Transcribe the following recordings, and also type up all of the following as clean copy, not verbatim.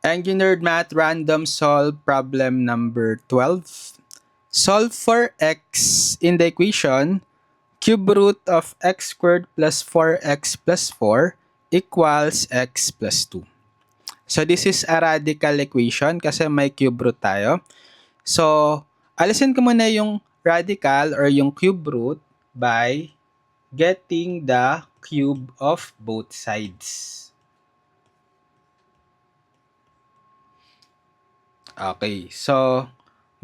Engineered Math Random Solve Problem number 12. Solve for x in the equation cube root of x squared plus 4x plus 4 equals x plus 2. So this is a radical equation kasi may cube root tayo. So alisin ko muna yung radical or yung cube root by getting the cube of both sides. Okay, so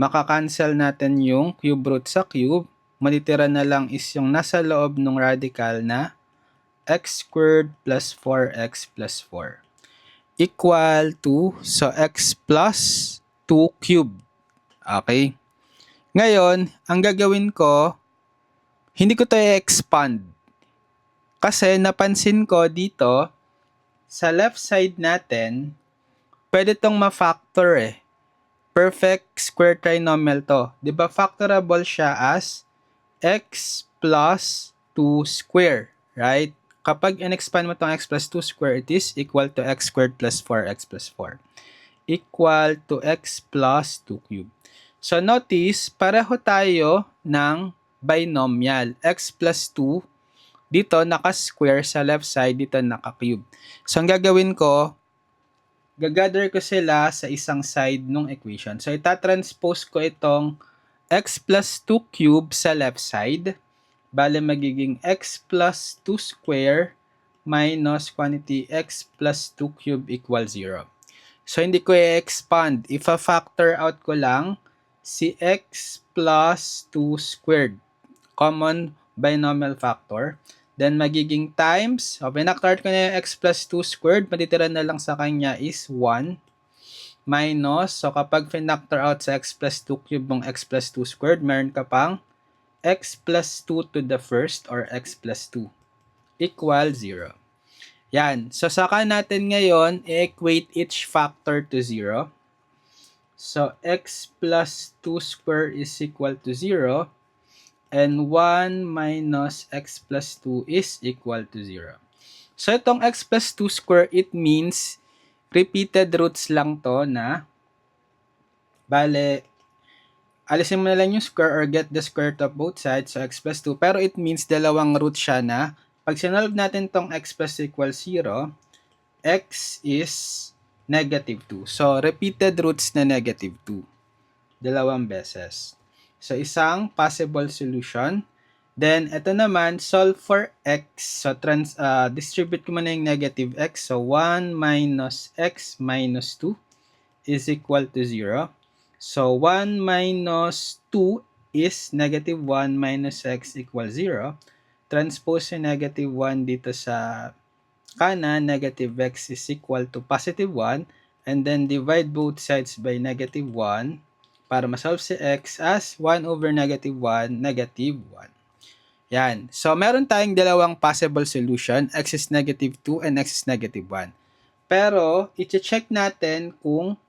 makakancel natin yung cube root sa cube. Matitira na lang is yung nasa loob ng radical na x squared plus 4x plus 4 equal to, so x plus 2 cube. Okay. Ngayon, ang gagawin ko, hindi ko to i-expand. Kasi napansin ko dito, sa left side natin, pwede tong ma-factor eh. Perfect square trinomial to. Diba factorable siya as x plus 2 square, right? Kapag in-expand mo tong x plus 2 square, it is equal to x squared plus 4x plus 4 equal to x plus 2 cube. So notice, pareho tayo ng binomial. X plus 2, dito naka-square sa left side, dito naka-cube. So ang gagawin ko, gagather ko sila sa isang side ng equation. So, itatranspose ko itong x plus 2 cube sa left side. Bale, magiging x plus 2 square minus quantity x plus 2 cube equals 0. So, hindi ko i-expand. Ifa-factor out ko lang si x plus 2 squared. Common binomial factor. Then, magiging times. So, pinactor ko na yung x plus 2 squared. Matitira na lang sa kanya is 1. Minus. So, kapag pinactor out sa x plus 2 cube mong x plus 2 squared, meron ka pang x plus 2 to the first or x plus 2 equal 0. Yan. So, saka natin ngayon, i-equate each factor to 0. So, x plus 2 squared is equal to 0. And 1 minus x plus 2 is equal to 0. So, itong x plus 2 square, it means repeated roots lang to na bale, alisin mo na lang yung square or get the square root of both sides, so x plus 2. Pero it means dalawang root siya na pag sinolve natin tong x plus equals 0, x is negative 2. So, repeated roots na negative 2. Dalawang beses. So, isang possible solution. Then, ito naman, solve for x. So, distribute ko muna yung negative x. So, 1 minus x minus 2 is equal to 0. So, 1 minus 2 is negative 1 minus x equals 0. Transpose yung negative 1 dito sa kanan. Negative x is equal to positive 1. And then, divide both sides by negative 1. Para masolve si x as 1 over negative 1, negative 1. Yan. So, meron tayong dalawang possible solution. X is negative 2 and x is negative 1. Pero, i-check natin kung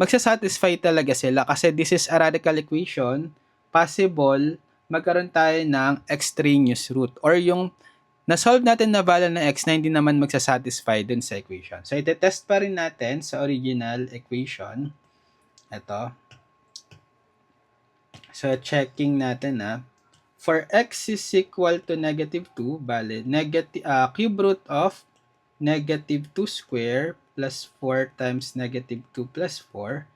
magsasatisfy talaga sila. Kasi this is a radical equation. Possible, magkaroon tayo ng extraneous root. Or yung na-solve natin na value ng x na hindi naman magsasatisfy dun sa equation. So, ite-test pa rin natin sa original equation. Ito. So, checking natin for x is equal to negative 2, bale, cube root of negative 2 square plus 4 times negative 2 plus 4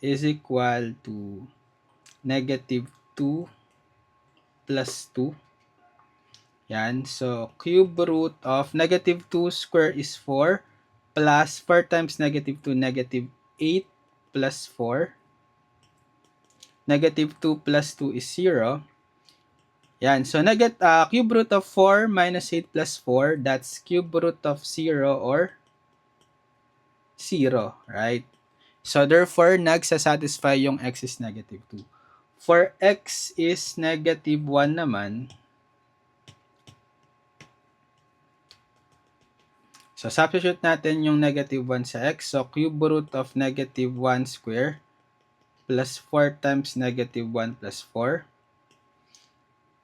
is equal to negative 2 plus 2. Yan. So, cube root of negative 2 square is 4 plus 4 times negative 2, negative 8 plus 4. Negative 2 plus 2 is 0. Yan. So, cube root of 4 minus 8 plus 4, that's cube root of 0 or 0, right? So, therefore, nagsasatisfy yung x is negative 2. For x is negative 1 naman, so, substitute natin yung negative 1 sa x. So, cube root of negative 1 square plus 4 times negative 1 plus 4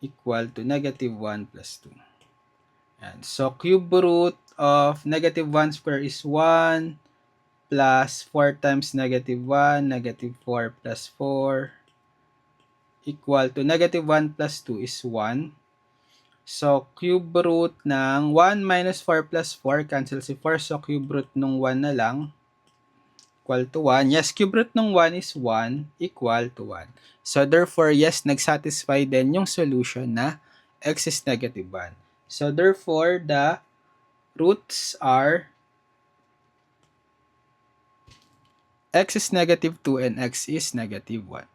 equal to negative 1 plus 2. And so, cube root of negative 1 square is 1 plus 4 times negative 1, negative 4 plus 4, equal to negative 1 plus 2 is 1. So, cube root ng 1 minus 4 plus 4, cancel si 4. So, cube root ng 1 na lang, equal to 1. Yes, cube root ng 1 is 1, equal to 1. So, therefore, yes, nag-satisfy din yung solution na x is negative 1. So, therefore, the roots are x is negative 2 and x is negative 1.